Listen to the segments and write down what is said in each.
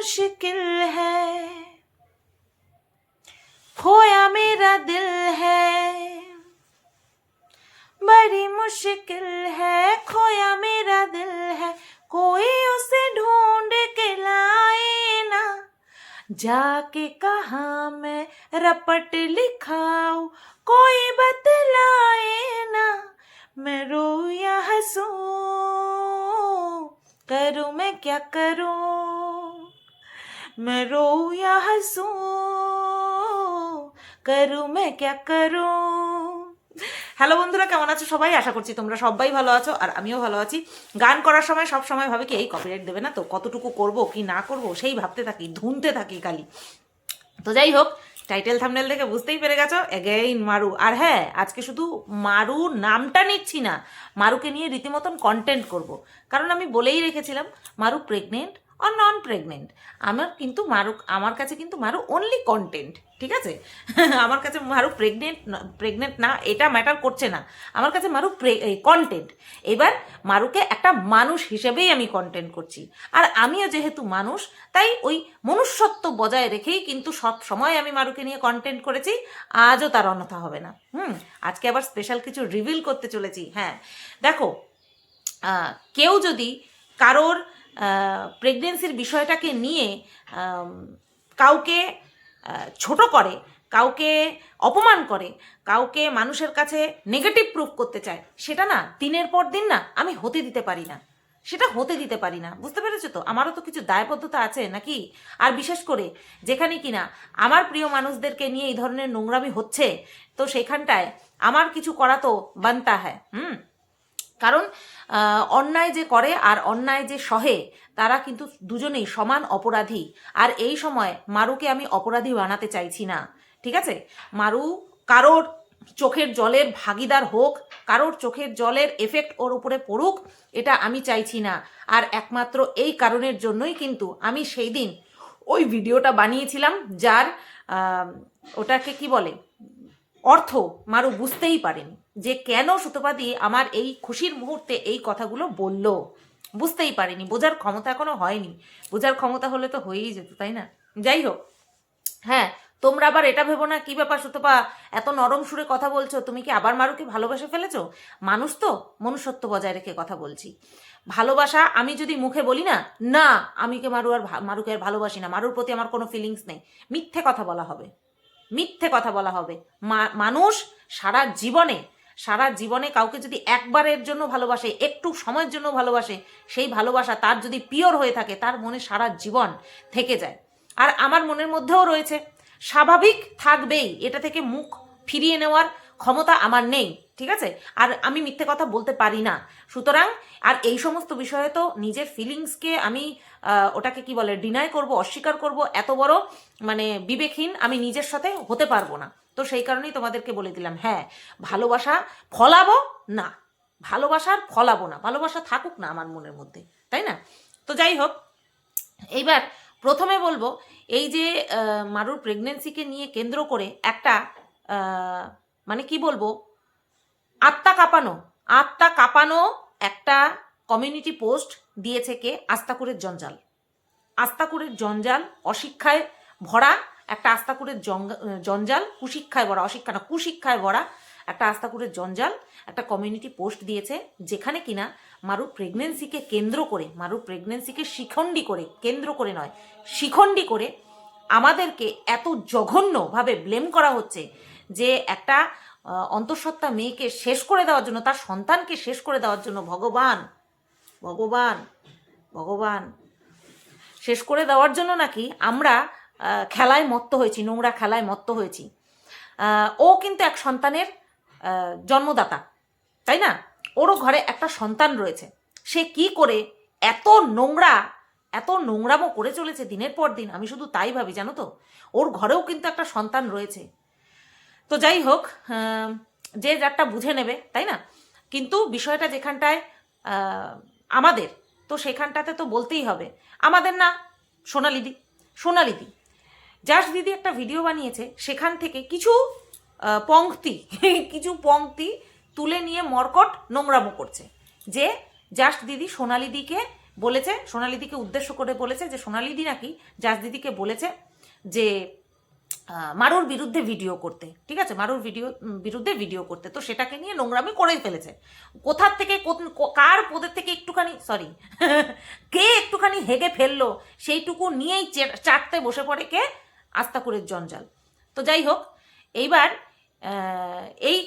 मुश्किल है, खोया मेरा दिल है, बड़ी मुश्किल है, खोया मेरा दिल है, कोई उसे ढूंढ के लाए ना, जाके कहाँ मैं रपट लिखाऊं, कोई बतलाए ना, मैं रो या हंसूं, करूं मैं क्या करूं, मैं रो या हंसूं, करूं मैं क्या करूं। হ্যালো বন্ধুরা, কেমন আছো সবাই? আশা করছি তোমরা সবাই ভালো আছো আর আমিও ভালো আছি। গান করার সময় সব সময় ভাবে কি এই কপিরাইট দেবে না তো, কতটুকু করব কি না করব সেই ভাবতে থাকি, ধুনতে থাকি খালি। তো যাই হোক, টাইটেল থাম্বনেল দেখে বুঝতেই পেরে গেছো, এগেইন মারু। আর হ্যাঁ, আজকে শুধু মারু নামটা নিচ্ছি না, মারুকে নিয়ে রীতিমতন কন্টেন্ট করব। কারণ আমি বলেই রেখেছিলাম মারু প্রেগনেন্ট আর নন প্রেগনেন্ট। আমার কাছে কিন্তু মারু অনলি কন্টেন্ট, ঠিক আছে? আমার কাছে মারু প্রেগনেন্ট না এটা ম্যাটার করছে না, আমার কাছে মারু কন্টেন্ট। এবার মারুকে একটা মানুষ হিসেবেই আমি কন্টেন্ট করছি। আর আমিও যেহেতু মানুষ, তাই ওই মনুষ্যত্ব বজায় রেখেই কিন্তু সব সময় আমি মারুকে নিয়ে কন্টেন্ট করেছি, আজও তার অন্যথা হবে না। আজকে আবার স্পেশাল কিছু রিভিল করতে চলেছি। হ্যাঁ দেখো, কেউ যদি কারোর প্রেগনেন্সির বিষয়টাকে নিয়ে কাউকে ছোট করে, কাউকে অপমান করে, কাউকে মানুষের কাছে নেগেটিভ প্রুফ করতে চায়, সেটা না দিনের পর দিন না আমি হতে দিতে পারি না, সেটা হতে দিতে পারি না। বুঝতে পেরেছো তো? আমারও তো কিছু দায়বদ্ধতা আছে নাকি? আর বিশেষ করে যেখানে কিনা আমার প্রিয় মানুষদেরকে নিয়ে এই ধরনের নোংরামি হচ্ছে, তো সেখানটায় আমার কিছু করা তো বানতা হ্যায়। কারণ অন্যায় যে করে আর অন্যায় যে সহে, তারা কিন্তু দুজনেই সমান অপরাধী। আর এই সময় মারুকে আমি অপরাধী বানাতে চাইছি না, ঠিক আছে? মারু কারোর চোখের জলের ভাগিদার হোক, কারোর চোখের জলের এফেক্ট ওর উপরে পড়ুক, এটা আমি চাইছি না। আর একমাত্র এই কারণের জন্যই কিন্তু আমি সেই দিন ওই ভিডিওটা বানিয়েছিলাম, যার ওটাকে কি বলে অর্থ মারু বুঝতেই পারেনি, যে কেন সুতপা দিয়ে আমার এই খুশির মুহূর্তে এই কথাগুলো বলল। বুঝতেই পারেনি, বোঝার ক্ষমতা এখনো হয়নি। বোঝার ক্ষমতা হলে তো হয়েই যেত, তাই না? যাই হোক, হ্যাঁ তোমরা আবার এটা ভেবো না কি ব্যাপার সুতপা এত নরম সুরে কথা বলছো, তুমি কি আবার মারুকে ভালোবেসে ফেলেছো? মানুষ তো, মনুষ্যত্ব বজায় রেখে কথা বলছি। ভালোবাসা আমি যদি মুখে বলি না, না আমিকে মারুকে আর ভালোবাসি না, মারুর প্রতি আমার কোনো ফিলিংস নেই, মিথ্যে কথা বলা হবে, মিথ্যে কথা বলা হবে। মানুষ সারা জীবনে কাউকে যদি একবারের জন্য ভালোবাসে, একটু সময়ের জন্য ভালোবাসে, সেই ভালোবাসা তার যদি পিওর হয়ে থাকে, তার মনে সারা জীবন থেকে যায়। আর আমার মনের মধ্যেও রয়েছে, স্বাভাবিক থাকবেই, এটা থেকে মুখ ফিরিয়ে নেওয়ার ক্ষমতা আমার নেই, ঠিক আছে? আর আমি মিথ্যে কথা বলতে পারি না। সুতরাং আর এই সমস্ত বিষয়ে তো নিজের ফিলিংসকে আমি ওটাকে কি বলে ডিনাই করব, অস্বীকার করব, এত বড় মানে বিবেকহীন আমি নিজের সাথে হতে পারবো না। তো সেই কারণেই তোমাদেরকে বলে দিলাম, হ্যাঁ ভালোবাসা ফলাবো না, ভালোবাসা থাকুক না আমার মনের মধ্যে, তাই না? তো যাই হোক, এইবার প্রথমে বলবো, এই যে মারুর প্রেগনেন্সিকে নিয়ে কেন্দ্র করে একটা মানে কি বলবো, আত্মা কাঁপানো একটা কমিউনিটি পোস্ট দিয়েছে কে? আস্তাকুরের জঞ্জাল, অশিক্ষায় ভরা একটা আস্তাকুরের জঞ্জাল, কুশিক্ষায় ভরা একটা আস্তাকুরের জঞ্জাল একটা কমিউনিটি পোস্ট দিয়েছে, যেখানে কিনা মারুর প্রেগনেন্সিকে কেন্দ্র করে, মারুর প্রেগনেন্সিকে শিখণ্ডী করে আমাদেরকে এত জঘন্যভাবে ব্লেম করা হচ্ছে, যে একটা অন্তঃসত্ত্বা মেয়েকে শেষ করে দেওয়ার জন্য, তার সন্তানকে শেষ করে দেওয়ার জন্য ভগবান শেষ করে দেওয়ার জন্য নাকি আমরা খেলায় মত্ত হয়েছি, নোংরা খেলায় মত্ত হয়েছি। ও কিন্তু এক সন্তানের জন্মদাতা, তাই না? ওরও ঘরে একটা সন্তান রয়েছে। সে কি করে এত নোংরামো করে চলেছে দিনের পর দিন, আমি শুধু তাই ভাবি, জানো তো? ওর ঘরেও কিন্তু একটা সন্তান রয়েছে। তো যাই হোক, যে যারটা বুঝে নেবে, তাই না? কিন্তু বিষয়টা যেখানটায় আমাদের, তো সেখানটাতে তো বলতেই হবে আমাদের না। সোনালিদি জাস্ট দিদি একটা ভিডিও বানিয়েছে, সেখান থেকে কিছু পংক্তি তুলে নিয়ে মর্কট নোংরামো করছে, যে জাস্ট দিদি সোনালিদিকে বলেছে, সোনালিদিকে উদ্দেশ্য করে বলেছে যে সোনালিদি নাকি জাজ দিদিকে বলেছে যে মারুর বিরুদ্ধে ভিডিও করতে, ঠিক আছে, মারুর বিরুদ্ধে ভিডিও করতে। তো সেটাকে নিয়ে নোংরামি করেই ফেলেছে। কোথার থেকে কার পদের থেকে একটুখানি কে একটুখানি হেগে ফেললো সেইটুকু নিয়েই চাটতে বসে পড়ে কে, আস্তাকুরের জঞ্জাল। তো যাই হোক, এইবার এই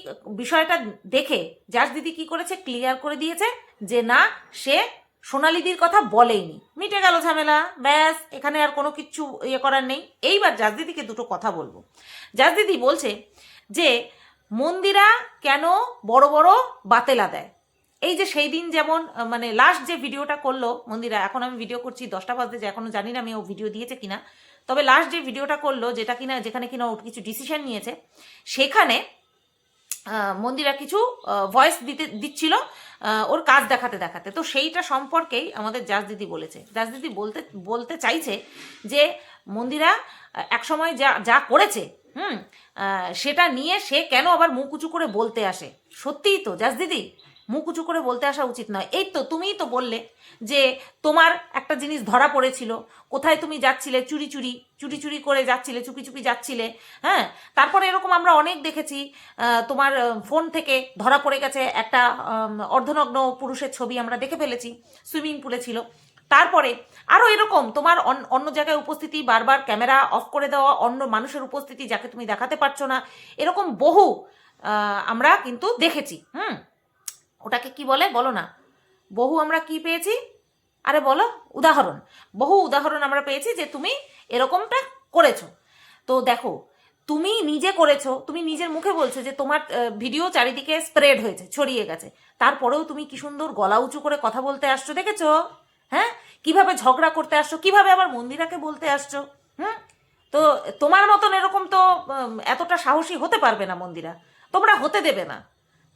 বিষয়টা দেখে জাজ দিদি কি করেছে, ক্লিয়ার করে দিয়েছে যে না, সে সোনালিদির কথা বলেইনি, মিটে গেল ঝামেলা, ব্যাস, এখানে আর কোনো কিছু ইয়ে করার নেই। এইবার জাজ দিদিকে দুটো কথা বলবো। জাজ দিদি বলছে যে মন্দিরা কেন বড় বড় বাতেলা দেয়। এই যে সেই দিন যেমন মানে লাস্ট যে ভিডিওটা করলো মন্দিরা, এখন আমি ভিডিও করছি 10টা বাজতে, যে এখনো জানি না আমি ও ভিডিও দিয়েছে কিনা, তবে লাস্ট যে ভিডিওটা করলো যেটা কিনা যেখানে কিনা ও কিছু ডিসিশন নিয়েছে, সেখানে মন্দিরা কিছু ভয়েস দিচ্ছিল ওর কাজ দেখাতে দেখাতে। তো সেইটা সম্পর্কেই আমাদের জাজ দিদি বলেছে, জাজ দিদি বলতে চাইছে যে মন্দিরা একসময় যা যা করেছে সেটা নিয়ে সে কেন আবার মুখ উঁচু করে বলতে আসে। সত্যিই তো জাজ দিদি, মুখ উঁচু করে বলতে আসা উচিত নয়। এই তো তুমিই তো বললে যে তোমার একটা জিনিস ধরা পড়েছিল, কোথায় তুমি যাচ্ছিলে, চুরি চুরি করে যাচ্ছিলে, চুপি চুপি যাচ্ছিলে, হ্যাঁ। তারপরে এরকম আমরা অনেক দেখেছি, তোমার ফোন থেকে ধরা পড়ে গেছে একটা অর্ধনগ্ন পুরুষের ছবি, আমরা দেখে ফেলেছি, সুইমিং পুলে ছিল। তারপরে আরও এরকম তোমার অন্য জায়গায় উপস্থিতি, বারবার ক্যামেরা অফ করে দেওয়া, অন্য মানুষের উপস্থিতি যাকে তুমি দেখাতে পারছো না, এরকম বহু আমরা কিন্তু দেখেছি। ওটাকে কি বলে বলো না, বহু আমরা কি পেয়েছি, আরে বলো, উদাহরণ, বহু উদাহরণ আমরা পেয়েছি যে তুমি এরকমটা করেছো। তো দেখো, তুমি নিজে করেছো, তুমি নিজের মুখে বলছো যে তোমার ভিডিও চারিদিকে স্প্রেড হয়েছে, ছড়িয়ে গেছে, তারপরেও তুমি কি সুন্দর গলা উঁচু করে কথা বলতে আসছো, দেখেছো? হ্যাঁ, কিভাবে ঝগড়া করতে আসছো, কিভাবে আবার মন্দিরাকে বলতে আসছো। তো তোমার মতন এরকম তো এতটা সাহসী হতে পারবে না মন্দিরা, তোমরা হতে দেবে না,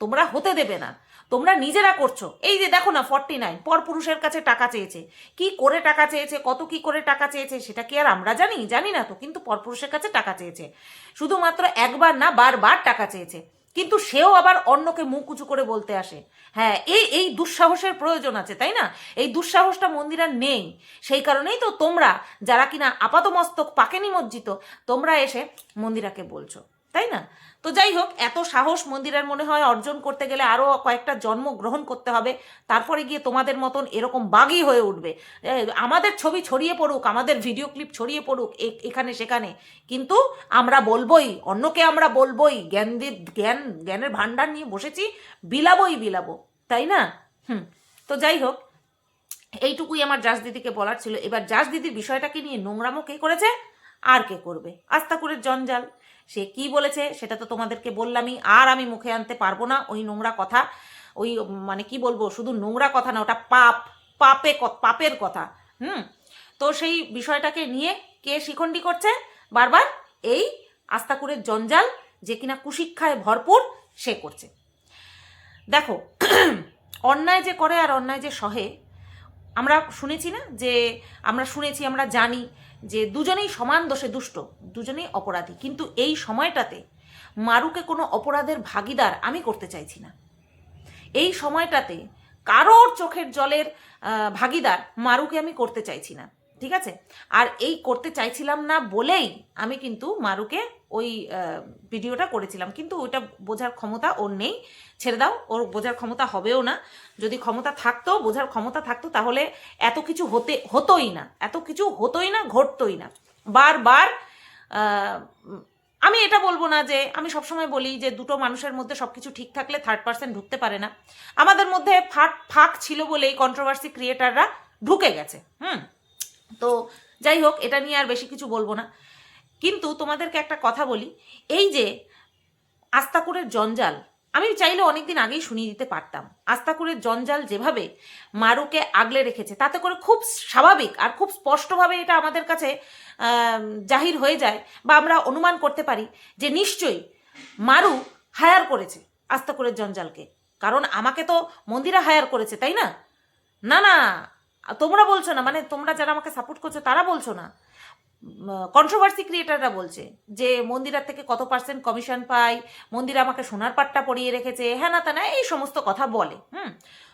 তোমরা হতে দেবে না, তোমরা নিজেরা করছো। এই যে দেখো না, 49 পরপুরুষের কাছে টাকা চেয়েছে, কি করে টাকা চেয়েছে, কত কি করে টাকা চেয়েছে সেটা কি আর আমরা জানি না তো, কিন্তু পরপুরুষের কাছে টাকা চেয়েছে, শুধুমাত্র একবার না, বারবার টাকা চেয়েছে, কিন্তু সেও আবার অন্যকে মুখ উঁচু করে বলতে আসে। হ্যাঁ, এই দুঃসাহসের প্রয়োজন আছে, তাই না? এই দুঃসাহসটা মন্দিরা নেই, সেই কারণেই তো তোমরা যারা কিনা আপাতমস্তক পাকে নিমজ্জিত, তোমরা এসে মন্দিরাকে বলছো, তাই না? তো যাই হোক, এত সাহস মন্দিরের মনে হয় অর্জন করতে গেলে আরও কয়েকটা জন্ম গ্রহণ করতে হবে, তারপরে গিয়ে তোমাদের মতন এরকম বাগী হয়ে উঠবে। আমাদের ছবি ছড়িয়ে পড়ুক, আমাদের ভিডিও ক্লিপ ছড়িয়ে পড়ুক এখানে সেখানে, কিন্তু আমরা বলবোই, অন্যকে আমরা বলবোই, জ্ঞানের ভাণ্ডার নিয়ে বসেছি, বিলাবো, তাই না? তো যাই হোক, এইটুকুই আমার জাজ দিদিকে বলার ছিল। এবার জাজ দিদির বিষয়টাকে নিয়ে নোংরামো কে করেছে, আর কে করবে? আস্তাকুরের জঞ্জাল। সে কি বলেছে সেটা তো তোমাদেরকে বললামই, আর আমি মুখে আনতে পারবো না ওই নোংরা কথা। ওই মানে কি বলবো, শুধু নোংরা কথা না, ওটা পাপের কথা। তো সেই বিষয়টাকে নিয়ে কে শিখণ্ডী করছে বারবার? এই আস্তাকুরের জঞ্জাল, যে কিনা কুশিক্ষায় ভরপুর, সে করছে। দেখো, অন্যায় যে করে আর অন্যায় যে সহে, আমরা শুনেছি না, যে আমরা জানি যে দুজনেই সমান দোষে দুষ্ট, দুজনেই অপরাধী, কিন্তু এই সময়টাতে মারুকে কোনো অপরাধের ভাগিদার আমি করতে চাইছি না। এই সময়টাতে কারোর চোখের জলের ভাগিদার মারুকে আমি করতে চাইছি না, ঠিক আছে? আর এই করতে চাইছিলাম না বলেই আমি কিন্তু মারুকে ওই ভিডিওটা করেছিলাম, কিন্তু ওইটা বোঝার ক্ষমতা ওর নেই, ছেড়ে দাও, ওর বোঝার ক্ষমতা হবেও না। যদি ক্ষমতা থাকতো, বোঝার ক্ষমতা থাকতো, তাহলে এত কিছু হতোই না, ঘটতোই না। বারবার আমি এটা বলবো না যে, আমি সবসময় বলি যে দুটো মানুষের মধ্যে সব কিছু ঠিক থাকলে থার্ড পার্সন ঢুকতে পারে না। আমাদের মধ্যে ফাঁক ছিল বলেই কন্ট্রোভার্সি ক্রিয়েটাররা ঢুকে গেছে। তো যাই হোক, এটা নিয়ে আর বেশি কিছু বলবো না, কিন্তু তোমাদেরকে একটা কথা বলি, এই যে আস্তাকুরের জঞ্জাল, আমি চাইলে অনেকদিন আগেই শুনিয়ে দিতে পারতাম। আস্তাকুরের জঞ্জাল যেভাবে মারুকে আগলে রেখেছে, তাতে করে খুব স্বাভাবিক আর খুব স্পষ্টভাবে এটা আমাদের কাছে জাহির হয়ে যায়, বা আমরা অনুমান করতে পারি যে নিশ্চয়ই মারু হায়ার করেছে আস্তাকুরের জঞ্জালকে, কারণ আমাকে তো মন্দিরা হায়ার করেছে, তাই না? না, তোমরা বলছো না, মানে তোমরা যারা আমাকে সাপোর্ট করছো তারা বলছো না, কন্ট্রোভার্সি ক্রিয়েটাররা বলছে যে মন্দিরার থেকে কত পার্সেন্ট কমিশন পাই, মন্দিরা আমাকে সোনার পাট্টা পরিয়ে রেখেছে, হ্যাঁ না তা না, এই সমস্ত কথা বলে।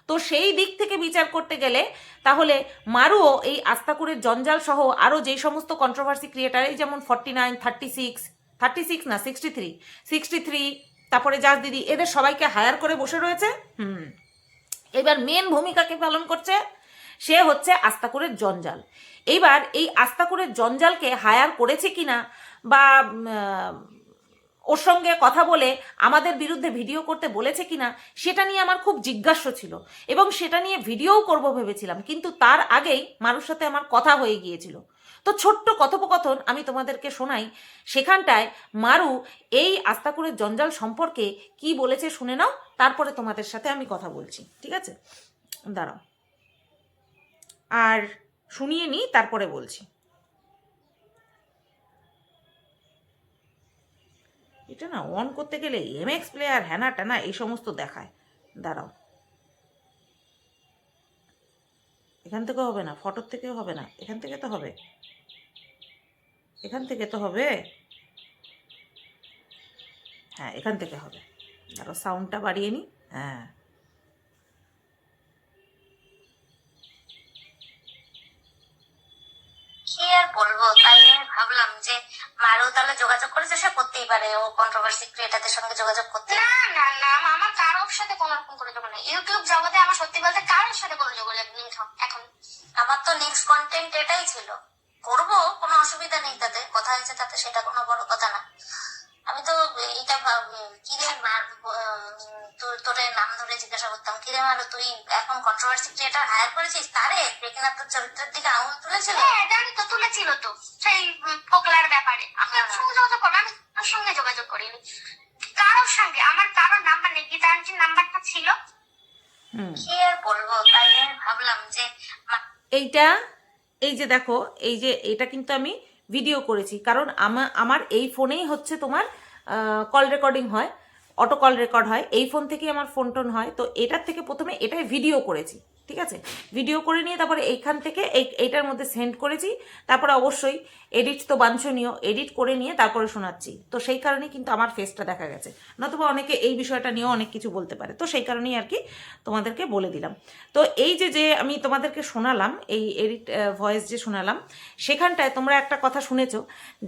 তো সেই দিক থেকে বিচার করতে গেলে তাহলে মারুও এই আস্তাকুরের জঞ্জাল সহ আরও যেই সমস্ত কন্ট্রোভার্সি ক্রিয়েটার, এই যেমন 49, 36 না 63, তারপরে জাজ দিদি, এদের সবাইকে হায়ার করে বসে রয়েছে। এবার মেন ভূমিকাকে পালন করছে সে হচ্ছে আস্তাকুরের জঞ্জাল। এইবার এই আস্তাকুরের জঞ্জালকে হায়ার করেছে কিনা বা ওর সঙ্গে কথা বলে আমাদের বিরুদ্ধে ভিডিও করতে বলেছে কিনা সেটা নিয়ে আমার খুব জিজ্ঞাস্য ছিল, এবং সেটা নিয়ে ভিডিওও করব ভেবেছিলাম, কিন্তু তার আগেই মারুর সাথে আমার কথা হয়ে গিয়েছিল। তো ছোট্ট কথোপকথন আমি তোমাদেরকে শোনাই, সেখানটায় মারু এই আস্তাকুরের জঞ্জাল সম্পর্কে কি বলেছে শুনে নাও, তারপরে তোমাদের সাথে আমি কথা বলছি, ঠিক আছে? দাঁড়াও আর শুনিয়ে নিই, তারপরে বলছি। এটা না অন করতে গেলে এমএক্স প্লেয়ার হ্যানা ট্যানা এই সমস্ত দেখায়। দাঁড়াও, এখান থেকেও হবে না, ফটোর থেকেও হবে না, এখান থেকে তো হবে, এখান থেকে তো হবে, হ্যাঁ এখান থেকে হবে। দাঁড়াও সাউন্ডটা বাড়িয়ে নিই। হ্যাঁ কি আর বলবো, তাই আমি ভাবলাম যে মারু তাহলে যোগাযোগ করেছে, সে করতেই পারে, ও কন্ট্রোভার্সি ক্রিয়েটারদের সঙ্গে যোগাযোগ করতে। না না না, আমার কারোর সাথে কোনো রকম করে যোগাযোগ নেই। ইউটিউব জগতে আমার সত্যি বলতে কারোর সাথে কোনো যোগাযোগ নেই এখন। আমার তো নেক্সট কন্টেন্ট এটাই ছিল, করবো, কোনো অসুবিধা নেই তাতে, কথা হয়েছে তাতে, সেটা কোনো বড় কথা না। আমি তো এটা কিরে মার তোরে নাম ধরে জিজ্ঞাসা করতাম, কিরে মারু তুই এখন কন্ট্রোভার্সি ক্রিয়েটার হায়ার করেছিস, তারে কিনা তোর চরিত্রের দিকে আঙুল তুলেছিল? হ্যাঁ জানি তো, তুলেছিল তো, সেই ফোকলার ব্যাপারে। আমি ওর সঙ্গে যোগাযোগ করবো, আমি ওর সঙ্গে যোগাযোগ করিনি কারোর সঙ্গে, আমার কারোর নাম্বার নেই, গীতা আন্টির নাম্বারটা ছিল। কি আর বলবো, তাই আমি ভাবলাম যে এইটা, এই যে দেখো, এই যে এটা কিন্তু আমি ভিডিও করেছি, কারণ আমার এই ফোনেই হচ্ছে তোমার কল রেকর্ডিং হয়, অটো কল রেকর্ড হয়, এই ফোন থেকেই আমার ফোন টোন হয়। তো এটার থেকে প্রথমে এটাই ভিডিও করেছি, ঠিক আছে? ভিডিও করে নিয়ে তারপরে এইখান থেকে এইটার মধ্যে সেন্ড করেছি, তারপরে অবশ্যই এডিট তো বাঞ্ছনীয়, এডিট করে নিয়ে তারপরে শোনাচ্ছি। তো সেই কারণে কিন্তু আমার ফেসটা দেখা গেছে, নতুবা অনেকে এই বিষয়টা নিয়েও অনেক কিছু বলতে পারে, তো সেই কারণেই আর কি তোমাদেরকে বলে দিলাম। তো এই যে আমি তোমাদেরকে শোনালাম, এই এডিট ভয়েস যে শোনালাম, সেখানটায় তোমরা একটা কথা শুনেছো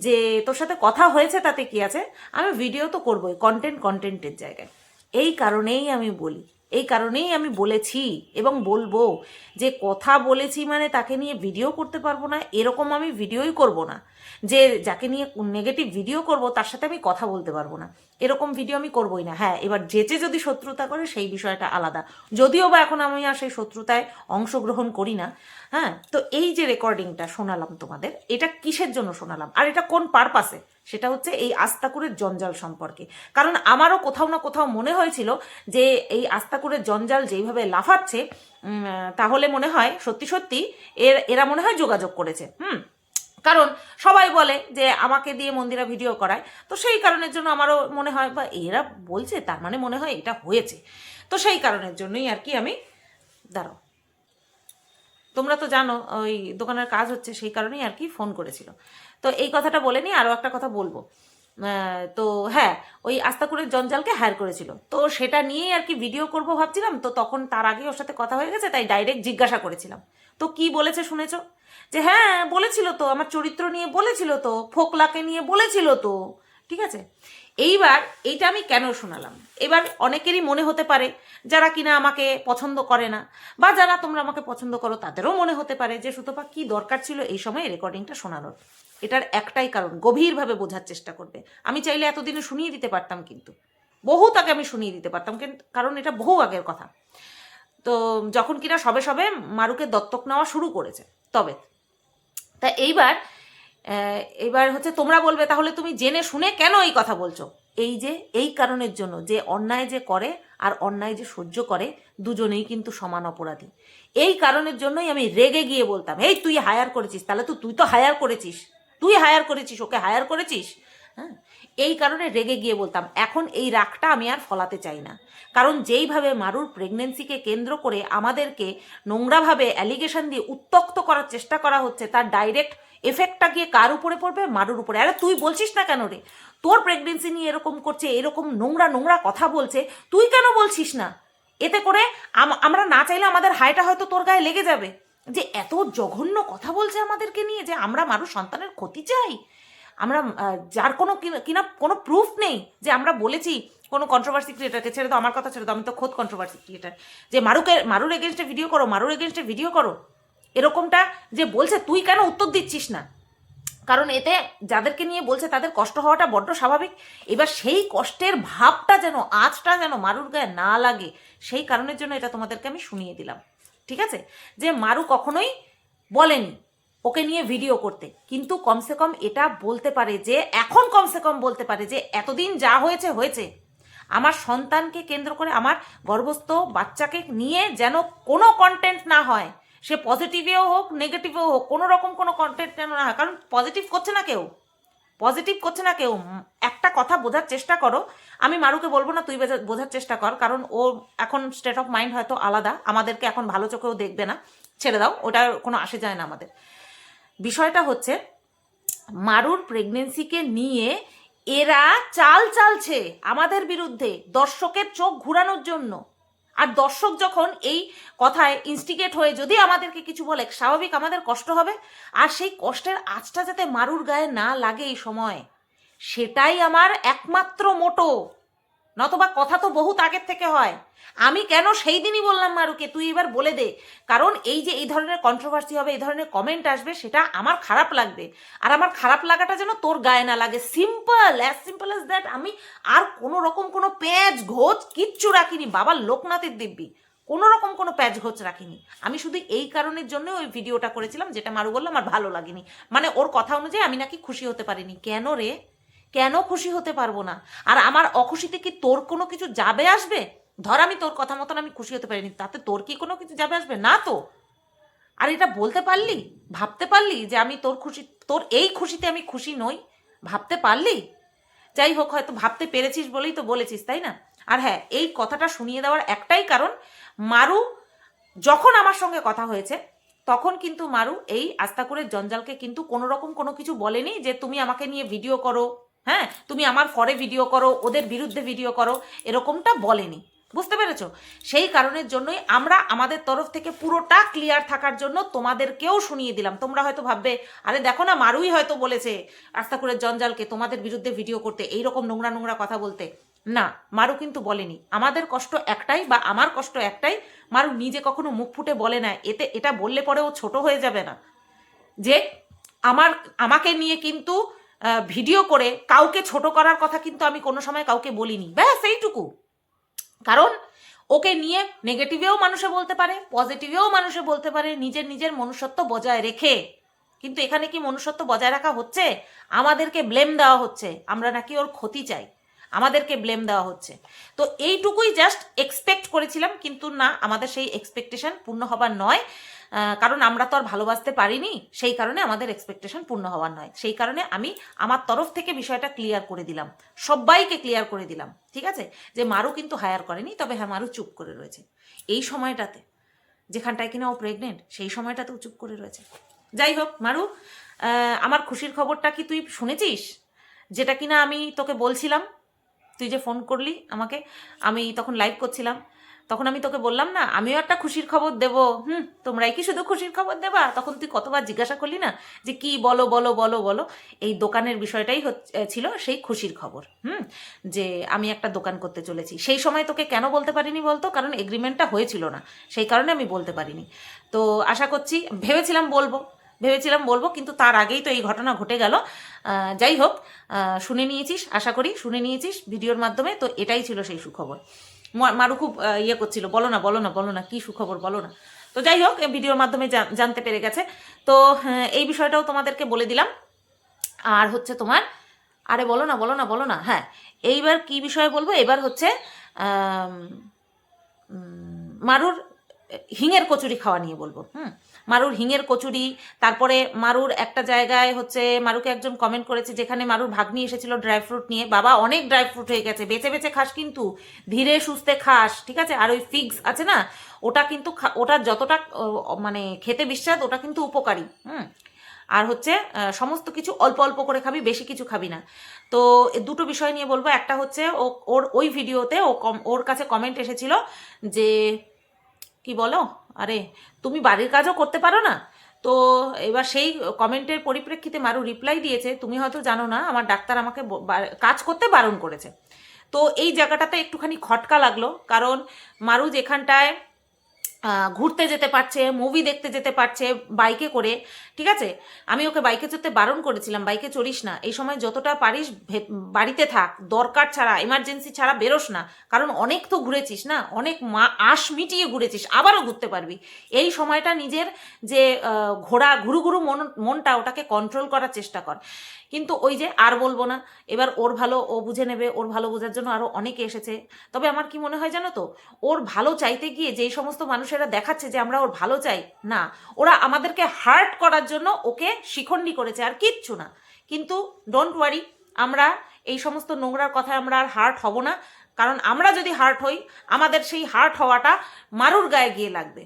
যে তোর সাথে কথা হয়েছে তাতে কি আছে, আমি ভিডিও তো করবোই, কন্টেন্টের জায়গায়। এই কারণেই আমি বলি, এই কারণেই আমি বলেছি এবং বলবো যে কথা বলেছি মানে তাকে নিয়ে ভিডিও করতে পারবো না, এরকম আমি ভিডিওই করব না। যে যাকে নিয়ে নেগেটিভ ভিডিও করব তার সাথে আমি কথা বলতে পারবো না, এরকম ভিডিও আমি করবোই না। হ্যাঁ, এবার যেচে যদি শত্রুতা করে সেই বিষয়টা আলাদা, যদিও বা এখন আমি আর সেই শত্রুতায় অংশগ্রহণ করি না। হ্যাঁ, তো এই যে রেকর্ডিংটা শোনালাম তোমাদের, এটা কিসের জন্য শোনালাম আর এটা কোন পারপাসে, সেটা হচ্ছে এই আস্তাকুরের জঞ্জাল সম্পর্কে। কারণ আমারও কোথাও না কোথাও মনে হয়েছিল যে এই আস্তাকুরের জঞ্জাল যেইভাবে লাফাচ্ছে, তাহলে মনে হয় সত্যি সত্যি এরা মনে হয় যোগাযোগ করেছে। কারণ সবাই বলে যে আমাকে দিয়ে মন্দিরা ভিডিও করায়, তো সেই কারণের জন্য আমারও মনে হয়, বা এরা বলছে তার মানে মনে হয় এটা হয়েছে। তো সেই কারণের জন্যই আর কি আমি, দাঁড়াও, তোমরা তো জানো ওই দোকানের কাজ হচ্ছে, সেই কারণেই আর কি ফোন করেছিল। তো এই কথাটা বলে নিই, আরও একটা কথা বলবো। তো হ্যাঁ, ওই আস্তাকুরের জঞ্জালকে হায়ার করেছিল, তো সেটা নিয়েই আর কি ভিডিও করব ভাবছিলাম। তো তখন তার আগে ওর সাথে কথা হয়ে গেছে, তাই ডাইরেক্ট জিজ্ঞাসা করেছিলাম। তো কি বলেছে শুনেছ, যে হ্যাঁ বলেছিল তো, আমার চরিত্র নিয়ে বলেছিল তো, ফোকলাকে নিয়ে বলেছিল তো, ঠিক আছে? এইবার এইটা আমি কেন শোনালাম, এবার অনেকেরই মনে হতে পারে, যারা কিনা আমাকে পছন্দ করে না, বা যারা তোমরা আমাকে পছন্দ করো তাদেরও মনে হতে পারে যে সুতপা কি দরকার ছিল এই সময় রেকর্ডিংটা শোনানোর। এটার একটাই কারণ, গভীরভাবে বোঝার চেষ্টা করবে। আমি চাইলে এতদিনে শুনিয়ে দিতে পারতাম, কিন্তু বহুত আগে আমি শুনিয়ে দিতে পারতাম, কিন্তু কারণ এটা বহু আগের কথা। তো যখন কিনা সবে সবে মারুকে দত্তক নেওয়া শুরু করেছে, তবে তা এইবার হচ্ছে তোমরা বলবে তাহলে তুমি জেনে শুনে কেন এই কথা বলছো। এই যে এই কারণের জন্য, যে অন্যায় যে করে আর অন্যায় যে সহ্য করে, দুজনেই কিন্তু সমান অপরাধী। এই কারণের জন্যই আমি রেগে গিয়ে বলতাম, এই তুই হায়ার করেছিস, তাহলে তো তুই তো হায়ার করেছিস, তুই হায়ার করেছিস, ওকে হায়ার করেছিস। হ্যাঁ, এই কারণে রেগে গিয়ে বলতাম। এখন এই রাগটা আমি আর ফলাতে চাই না, কারণ যেইভাবে মারুর প্রেগনেন্সিকে কেন্দ্র করে আমাদেরকে নোংরাভাবে অ্যালিগেশন দিয়ে উত্তক্ত করার চেষ্টা করা হচ্ছে, তার ডাইরেক্ট এফেক্টটা গিয়ে কার উপরে পড়বে? মারুর উপরে। আরে তুই বলছিস না কেন রে? তোর প্রেগনেন্সি নিয়ে এরকম করছে, এরকম নোংরা নোংরা কথা বলছে, তুই কেন বলছিস না? এতে করে আমরা না চাইলে আমাদের হাইটা হয়তো তোর গায়ে লেগে যাবে, যে এত জঘন্য কথা বলছে আমাদেরকে নিয়ে, যে আমরা মারুর সন্তানের ক্ষতি চাই, আমরা যার কোনো কিনা কোনো প্রুফ নেই যে আমরা বলেছি কোনো কন্ট্রোভার্সি ক্রিয়েটারকে, ছেড়ে দাও আমার কথা ছেড়ে দাও, আমি তো খোদ কন্ট্রোভার্সি ক্রিয়েটার, যে মারুর এগেনস্টে ভিডিও করো, মারুর এগেনস্টে ভিডিও করো, এরকমটা যে বলছে, তুই কেন উত্তর দিচ্ছিস না? কারণ এতে যাদেরকে নিয়ে বলছে তাদের কষ্ট হওয়াটা বড্ড স্বাভাবিক। এবার সেই কষ্টের ভাবটা যেন, আঁচটা যেন মারুর গায়ে না লাগে, সেই কারণের জন্য এটা তোমাদেরকে আমি শুনিয়ে দিলাম, ঠিক আছে? যে মারু কখনোই বলেনি ওকে নিয়ে ভিডিও করতে, কিন্তু কমসে কম এটা বলতে পারে যে, এখন কমসে কম বলতে পারে যে এতদিন যা হয়েছে হয়েছে, আমার সন্তানকে কেন্দ্র করে, আমার গর্ভস্থ বাচ্চাকে নিয়ে যেন কোনো কন্টেন্ট না হয়, সে পজিটিভেও হোক নেগেটিভেও হোক, কোনো রকম কোনো কন্টেন্ট যেন না হয়। কারণ পজিটিভ করছে না কেউ, পজিটিভ করছে না কেউ। একটা কথা বোঝার চেষ্টা করো, আমি মারুকে বলবো না তুই বোঝার চেষ্টা কর, কারণ ও এখন স্টেট অফ মাইন্ড হয়তো আলাদা, আমাদেরকে এখন ভালো চোখেও দেখবে না, ছেড়ে দাও, ওটার কোনো আসে যায় না আমাদের। বিষয়টা হচ্ছে মারুর প্রেগনেন্সিকে নিয়ে এরা চাল চালছে আমাদের বিরুদ্ধে, দর্শকের চোখ ঘুরানোর জন্য। আর দর্শক যখন এই কথায় ইনস্টিগেট হয়ে যদি আমাদেরকে কিছু বলে, স্বাভাবিক আমাদের কষ্ট হবে। আর সেই কষ্টের আঁচটা যাতে মারুর গায়ে না লাগে এই সময়, সেটাই আমার একমাত্র মোটো। নতবা কথা তো বহুত আগের থেকে হয়। আমি কেন সেই দিনই বললাম মারুকে তুই এবার বলে দে, কারণ এই যে এই ধরনের কন্ট্রোভার্সি হবে, এই ধরনের কমেন্ট আসবে, সেটা আমার খারাপ লাগবে। আর আমার খারাপ লাগাটা যেন তোর গায়ে না লাগে, সিম্পল অ্যাজ দ্যাট। আমি আর কোনো রকম কোনো পেঁচ ঘোচ কিচ্ছু রাখিনি, বাবার লোকনাথের দিব্যি কোনো রকম কোনো প্যাচ ঘোচ রাখিনি। আমি শুধু এই কারণের জন্য ওই ভিডিওটা করেছিলাম, যেটা মারু বললো আমার ভালো লাগেনি, মানে ওর কথা অনুযায়ী আমি নাকি খুশি হতে পারিনি। কেন রে, কেন খুশি হতে পারবো না? আর আমার অখুশিতে কি তোর কোনো কিছু যাবে আসবে? ধর আমি তোর কথা মতন আমি খুশি হতে পারিনি, তাতে তোর কি কোনো কিছু যাবে আসবে? না তো। আর এটা বলতে পারলি, ভাবতে পারলি যে আমি তোর খুশি, তোর এই খুশিতে আমি খুশি নই, ভাবতে পারলি? যাই হোক, হয়তো ভাবতে পেরেছিস বলেই তো বলেছিস, তাই না? আর হ্যাঁ, এই কথাটা শুনিয়ে দেওয়ার একটাই কারণ, মারু যখন আমার সঙ্গে কথা হয়েছে তখন কিন্তু মারু এই আস্তাকুরের জঞ্জালকে কিন্তু কোনো রকম কোনো কিছু বলেনি যে তুমি আমাকে নিয়ে ভিডিও করো, হ্যাঁ তুমি আমার ফরে ভিডিও করো, ওদের বিরুদ্ধে ভিডিও করো, এরকমটা বলেনি। বুঝতে পেরেছো? সেই কারণের জন্যই আমরা আমাদের তরফ থেকে পুরোটা ক্লিয়ার থাকার জন্য তোমাদেরকেও শুনিয়ে দিলাম। তোমরা হয়তো ভাববে আরে দেখো না, মারুই হয়তো বলেছে আস্তাকুরের জঞ্জালকে তোমাদের বিরুদ্ধে ভিডিও করতে, এইরকম নোংরা নোংরা কথা বলতে। না, মারু কিন্তু বলেনি। আমাদের কষ্ট একটাই, বা আমার কষ্ট একটাই, মারু নিজে কখনো মুখ ফুটে বলে না। এটা বললে পরে ও ছোট হয়ে যাবে না, যে আমাকে নিয়ে কিন্তু ভিডিও করে কাউকে ছোট করার কথা কিন্তু আমি কোনো সময় কাউকে বলিনি, ব্যাস এইটুকু। কারণ ওকে নিয়ে নেগেটিভেও মানুষে বলতে পারে, পজিটিভেও মানুষে বলতে পারে, নিজের মনুষ্যত্ব বজায় রেখে। কিন্তু এখানে কি মনুষ্যত্ব বজায় রাখা হচ্ছে? আমাদেরকে ব্লেম দেওয়া হচ্ছে, আমরা নাকি ওর ক্ষতি চাই, আমাদেরকে ব্লেম দেওয়া হচ্ছে। তো এইটুকুই জাস্ট এক্সপেক্ট করেছিলাম, কিন্তু না, আমাদের সেই এক্সপেকটেশন পূর্ণ হবার নয়। কারণ আমরা তো আর ভালোবাসতে পারিনি, সেই কারণে আমাদের এক্সপেকটেশন পূর্ণ হওয়ার নয়। সেই কারণে আমি আমার তরফ থেকে বিষয়টা ক্লিয়ার করে দিলাম, সবাইকে ক্লিয়ার করে দিলাম, ঠিক আছে? যে মারু কিন্তু হায়ার করেনি, তবে হ্যাঁ মারু চুপ করে রয়েছে এই সময়টাতে, যেখানটায় কিনা ও প্রেগনেন্ট, সেই সময়টাতেও চুপ করে রয়েছে। যাই হোক মারু, আমার খুশির খবরটা কি তুই শুনেছিস? যেটা কিনা আমি তোকে বলছিলাম, তুই যে ফোন করলি আমাকে, আমি তখন লাইভ করছিলাম, তখন আমি তোকে বললাম না আমিও একটা খুশির খবর দেব। তোমরাই কি শুধু খুশির খবর দেবা? তখন তুই কতবার জিজ্ঞাসা করলি না যে কি বলো বলো বলো বলো। এই দোকানের বিষয়টাই ছিল সেই খুশির খবর। যে আমি একটা দোকান করতে চলেছি। সেই সময় তোকে কেন বলতে পারিনি বলতো? কারণ এগ্রিমেন্টটা হয়েছিল না, সেই কারণে আমি বলতে পারিনি। তো আশা করছি, ভেবেছিলাম বলবো, কিন্তু তার আগেই তো এই ঘটনা ঘটে গেল। যাই হোক, শুনে নিয়েছিস, আশা করি শুনে নিয়েছিস ভিডিওর মাধ্যমে। তো এটাই ছিল সেই সুখবর। মারু খুব ইয়ে করছিল, বলো না কি সুখবর বলো না। তো যাই হোক, ভিডিওর মাধ্যমে জানতে পেরে গেছে। তো এই বিষয়টাও তোমাদেরকে বলে দিলাম। আর হচ্ছে তোমার, আরে বলো না, হ্যাঁ এইবার কি বিষয়ে বলবো? এবার হচ্ছে মারুর হিঙের কচুরি খাওয়া নিয়ে বলবো। মারুর হিঙের কচুরি, তারপরে মারুর একটা জায়গায় হচ্ছে মারুকে একজন কমেন্ট করেছে যেখানে মারুর ভাগ্নি এসেছিল ড্রাই ফ্রুট নিয়ে, বাবা অনেক ড্রাই ফ্রুট হয়ে গেছে, বেছে বেছে খাস কিন্তু, ধীরে সুস্থে খাস, ঠিক আছে? আর ওই ফিগস আছে না, ওটা কিন্তু ওটা যতটা মানে খেতে বিস্বাদ, ওটা কিন্তু উপকারী। আর হচ্ছে সমস্ত কিছু অল্প অল্প করে খাবি, বেশি কিছু খাবি না। তো দুটো বিষয় নিয়ে বলবো। একটা হচ্ছে ওর ওই ভিডিওতে ওর কাছে কমেন্ট এসেছিল যে কি বলো, আরে তুমি বাড়ির কাজও করতে পারো না। তো এবার সেই কমেন্টের পরিপ্রেক্ষিতে মারু রিপ্লাই দিয়েছে, তুমি হয়তো জানো না আমার ডাক্তার আমাকে কাজ করতে বারণ করেছে। তো এই জায়গাটাতে একটুখানি খটকা লাগলো, কারণ মারু যেখানটায় ঘুরতে যেতে পারছে, মুভি দেখতে যেতে পারছে বাইকে করে, ঠিক আছে? আমি ওকে বাইকে চড়তে বারণ করেছিলাম, বাইকে চড়িস না, এই সময় যতটা পারিস বাড়িতে থাক, দরকার ছাড়া এমার্জেন্সি ছাড়া বেরোস না, কারণ অনেক তো ঘুরেছিস না, অনেক আশ মিটিয়ে ঘুরেছিস, আবারও ঘুরতে পারবি। এই সময়টা নিজের যে ঘোরা ঘুরু ঘুরু মনটা, ওটাকে কন্ট্রোল করার চেষ্টা কর। কিন্তু ওই যে আর বলবো না, এবার ওর ভালো ও বুঝে নেবে, ওর ভালো বোঝার জন্য আরও অনেকে এসেছে। তবে আমার কি মনে হয় জানো তো, ওর ভালো চাইতে গিয়ে যেই সমস্ত মানুষেরা দেখাচ্ছে যে আমরা ওর ভালো চাই, না, ওরা আমাদেরকে হার্ট করার জন্য ওকে শিখণ্ডী করেছে, আর কিচ্ছু না। কিন্তু ডোন্ট ওয়ারি, আমরা এই সমস্ত নোংরার কথায় আমরা আর হার্ট হব না, কারণ আমরা যদি হার্ট হই, আমাদের সেই হার্ট হওয়াটা মারুর গায়ে গিয়ে লাগবে।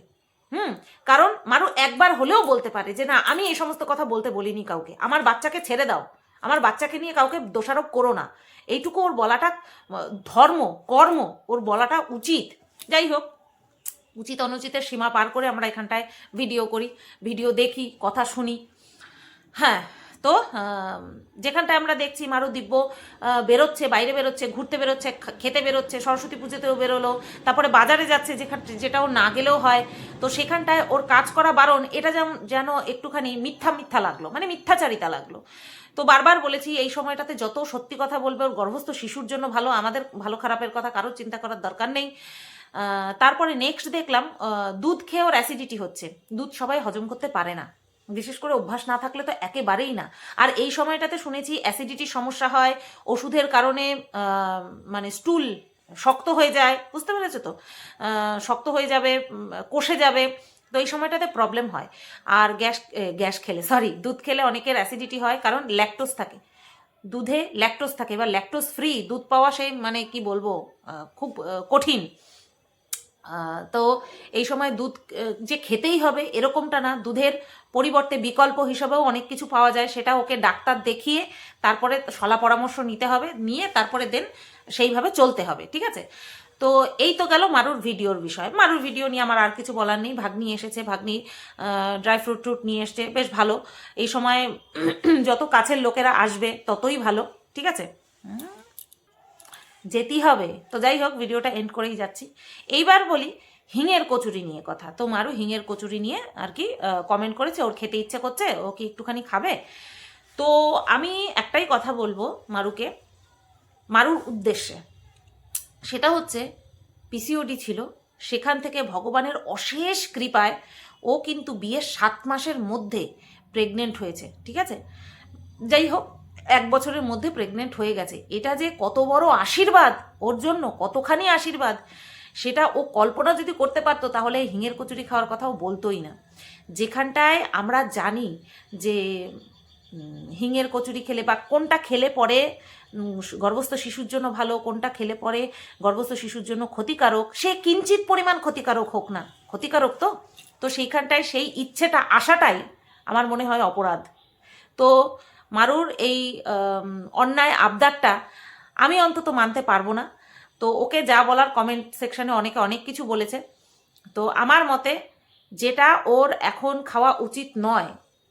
কারণ মারু একবার হলেও বলতে পারে যে না, আমি এই সমস্ত কথা বলতে বলিনি কাউকে, আমার বাচ্চাকে ছেড়ে দাও, আমার বাচ্চাকে নিয়ে কাউকে দোষারোপ করো না, এইটুকু ওর বলাটা ধর্ম কর্ম, ওর বলাটা উচিত। যাই হোক, উচিত অনুচিতের সীমা পার করে আমরা এখানটায় ভিডিও করি, ভিডিও দেখি, কথা শুনি। হ্যাঁ, তো যেখানটায় আমরা দেখছি মারু দিব্য বেরোচ্ছে, বাইরে বেরোচ্ছে, ঘুরতে বেরোচ্ছে, খেতে বেরোচ্ছে, সরস্বতী পুজোতেও বেরোলো, তারপরে বাজারে যাচ্ছে, যেটা ও না গেলেও হয়, তো সেখানটায় ওর কাজ করা বারণ, এটা যেন একটুখানি মিথ্যা মিথ্যা লাগলো, মানে মিথ্যাচারিতা লাগলো। তো বারবার বলেছি এই সময়টাতে যত সত্যি কথা বলবে ওর গর্ভস্থ শিশুর জন্য ভালো, আমাদের ভালো খারাপের কথা কারোর চিন্তা করার দরকার নেই। তারপরে নেক্সট দেখলাম দুধ খেয়ে ওর অ্যাসিডিটি হচ্ছে। দুধ সবাই হজম করতে পারে না, বিশেষ করে অভ্যাস না থাকলে তো একেবারেই না। আর এই সময়টাতে শুনেছি অ্যাসিডিটির সমস্যা হয়, ওষুধের কারণে মানে স্টুল শক্ত হয়ে যায়, বুঝতে পেরেছো তো? শক্ত হয়ে যাবে, কষে যাবে, তো এই সময়টাতে প্রবলেম হয়। আর গ্যাস খেলে, সরি, দুধ খেলে অনেকের অ্যাসিডিটি হয়, কারণ ল্যাকটোজ থাকে দুধে, ল্যাকটোজ থাকে। এবার ল্যাকটোজ ফ্রি দুধ পাওয়া সেই মানে কি বলবো, খুব কঠিন। তো এই সময় দুধ যে খেতেই হবে এরকমটা না, দুধের পরিবর্তে বিকল্প হিসাবেও অনেক কিছু পাওয়া যায়, সেটা ওকে ডাক্তার দেখিয়ে তারপরে শলা পরামর্শ নিতে হবে, নিয়ে তারপরে দেন সেইভাবে চলতে হবে, ঠিক আছে? তো এই তো গেল মারুর ভিডিওর বিষয়। মারুর ভিডিও নিয়ে আমার আর কিছু বলার নেই। ভাগ্নি এসেছে, ভাগ্নি ড্রাই ফ্রুট নিয়ে এসছে, বেশ ভালো। এই সময় যত কাছের লোকেরা আসবে ততই ভালো, ঠিক আছে? যেতেই হবে। তো যাই হোক, ভিডিওটা এন্ড করেই যাচ্ছি। এইবার বলি হিঙের কচুরি নিয়ে কথা। তো মারু হিঙের কচুরি নিয়ে আর কি কমেন্ট করেছে, ওর খেতে ইচ্ছে করছে, ও কি একটুখানি খাবে। তো আমি একটাই কথা বলবো মারুকে, মারুর উদ্দেশ্যে, সেটা হচ্ছে পিসিওডি ছিল, সেখান থেকে ভগবানের অশেষ কৃপায় ও কিন্তু বিয়ের 7 মাসের মধ্যে প্রেগনেন্ট হয়েছে, ঠিক আছে? যাই হোক, 1 বছরের মধ্যে প্রেগনেন্ট হয়ে গেছে, এটা যে কত বড় আশীর্বাদ ওর জন্য, কতখানি আশীর্বাদ, সেটা ও কল্পনা যদি করতে পারতো তাহলে হিঙের কচুরি খাওয়ার কথাও বলতোই না। যেখানটায় আমরা জানি যে হিঙের কচুরি খেলে বা কোনটা খেলে পরে গর্ভস্থ শিশুর জন্য ভালো, কোনটা খেলে পরে গর্ভস্থ শিশুর জন্য ক্ষতিকারক, সে কিঞ্চিত পরিমাণ ক্ষতিকারক হোক না, ক্ষতিকারক তো। তো সেইখানটায় সেই ইচ্ছেটা আসাটাই আমার মনে হয় অপরাধ। তো মারুর এই অন্যায় আবদারটা আমি অন্তত মানতে পারবো না। তো ওকে যা বলার কমেন্ট সেকশনে অনেকে অনেক কিছু বলেছে। তো আমার মতে যেটা ওর এখন খাওয়া উচিত নয়,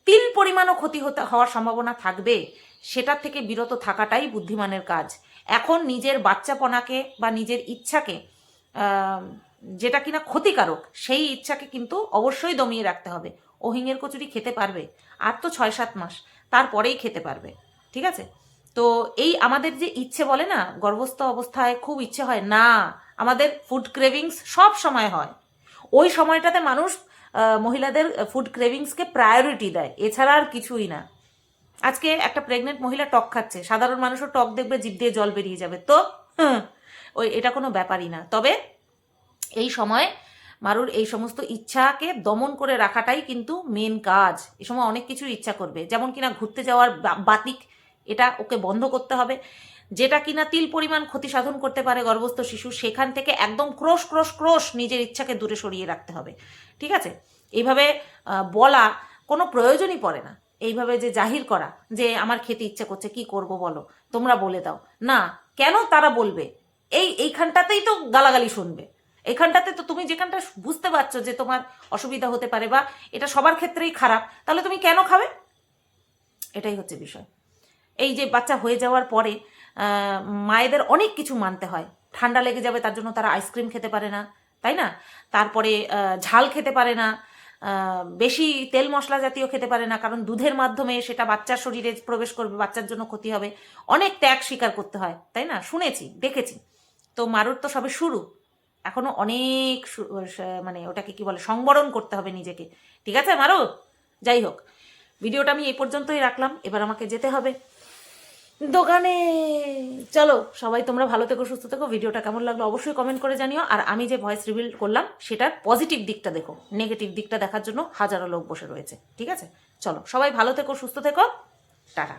তিল পরিমাণও ক্ষতি হওয়ার সম্ভাবনা থাকবে, সেটার থেকে বিরত থাকাটাই বুদ্ধিমানের কাজ। এখন নিজের বাচ্চাপনাকে বা নিজের ইচ্ছাকে, যেটা কিনা ক্ষতিকারক, সেই ইচ্ছাকে কিন্তু অবশ্যই দমিয়ে রাখতে হবে। ও হিঙের কচুরি খেতে পারবে, আর তো 6-7 মাস, তারপরেই খেতে পারবে, ঠিক আছে? তো এই আমাদের যে ইচ্ছে বলে না, গর্ভস্থ অবস্থায় খুব ইচ্ছে হয় না, আমাদের ফুড ক্রেভিংস সব সময় হয়, ওই সময়টাতে মানুষ মহিলাদের ফুড ক্রেভিংসকে প্রায়োরিটি দেয়, এছাড়া আর কিছুই না। আজকে একটা প্রেগনেন্ট মহিলা টক খাচ্ছে, সাধারণ মানুষও টক দেখবে জিভ দিয়ে জল বেরিয়ে যাবে, তো ওই এটা কোনো ব্যাপারই না। তবে এই সময় মারুর এই সমস্ত ইচ্ছাকে দমন করে রাখাটাই কিন্তু মেন কাজ। এ সময় অনেক কিছু ইচ্ছা করবে, যেমন কিনা ঘুরতে যাওয়ার বাতিক, এটা ওকে বন্ধ করতে হবে। যেটা কিনা তিল পরিমাণ ক্ষতি সাধন করতে পারে গর্ভস্থ শিশু, সেখান থেকে একদম ক্রোশ ক্রোশ ক্রোশ নিজের ইচ্ছাকে দূরে সরিয়ে রাখতে হবে। ঠিক আছে? এইভাবে বলা কোনো প্রয়োজনই পড়ে না। এইভাবে যে জাহির করা যে আমার খেতে ইচ্ছা করছে, কি করব বলো, তোমরা বলে দাও না, কেন তারা বলবে? এইখানটাতেই তো গালাগালি শুনবে। এখানটাতে তো তুমি যেখানটা বুঝতে পারছো যে তোমার অসুবিধা হতে পারে বা এটা সবার ক্ষেত্রেই খারাপ, তাহলে তুমি কেন খাবে? এটাই হচ্ছে বিষয়। এই যে বাচ্চা হয়ে যাওয়ার পরে মায়েদের অনেক কিছু মানতে হয়। ঠান্ডা লেগে যাবে তার জন্য তারা আইসক্রিম খেতে পারে না, তাই না? তারপরে ঝাল খেতে পারে না, বেশি তেল মশলা জাতীয় খেতে পারে না, কারণ দুধের মাধ্যমে সেটা বাচ্চার শরীরে প্রবেশ করবে, বাচ্চার জন্য ক্ষতি হবে। অনেক ত্যাগ স্বীকার করতে হয়, তাই না? শুনেছি, দেখেছি। তো মারুর তো সবে শুরু, এখনো অনেক মানে ওটাকে কি বলে, সংবরণ করতে হবে নিজেকে। ঠিক আছে মারু? যাই হোক, ভিডিওটা আমি এই পর্যন্তই রাখলাম, এবার আমাকে যেতে হবে দোকানে। চলো সবাই, তোমরা ভালো থেকো, সুস্থ থেকো। ভিডিওটা কেমন লাগলো অবশ্যই কমেন্ট করে জানিও। আর আমি যে ভয়েস রিভিল করলাম সেটার পজিটিভ দিকটা দেখো, নেগেটিভ দিকটা দেখার জন্য হাজারো লোক বসে রয়েছে। ঠিক আছে? চলো সবাই ভালো থেকো, সুস্থ থেকো, টাটা।